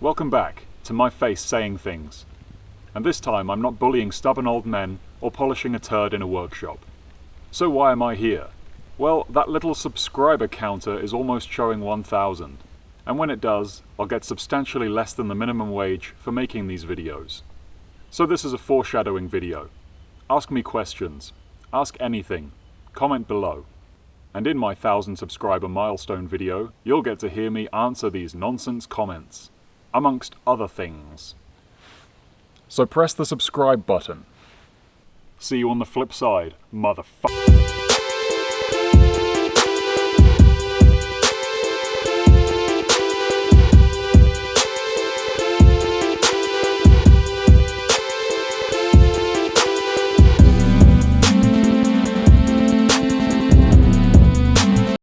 Welcome back to my face saying things. And this time I'm not bullying stubborn old men or polishing a turd in a workshop. So why am I here? Well, that little subscriber counter is almost showing 1,000. And when it does, I'll get substantially less than the minimum wage for making these videos. So this is a foreshadowing video. Ask me questions. Ask anything. Comment below. And in my 1,000 subscriber milestone video, you'll get to hear me answer these nonsense comments, amongst other things. So press the subscribe button. See you on the flip side, motherfucker.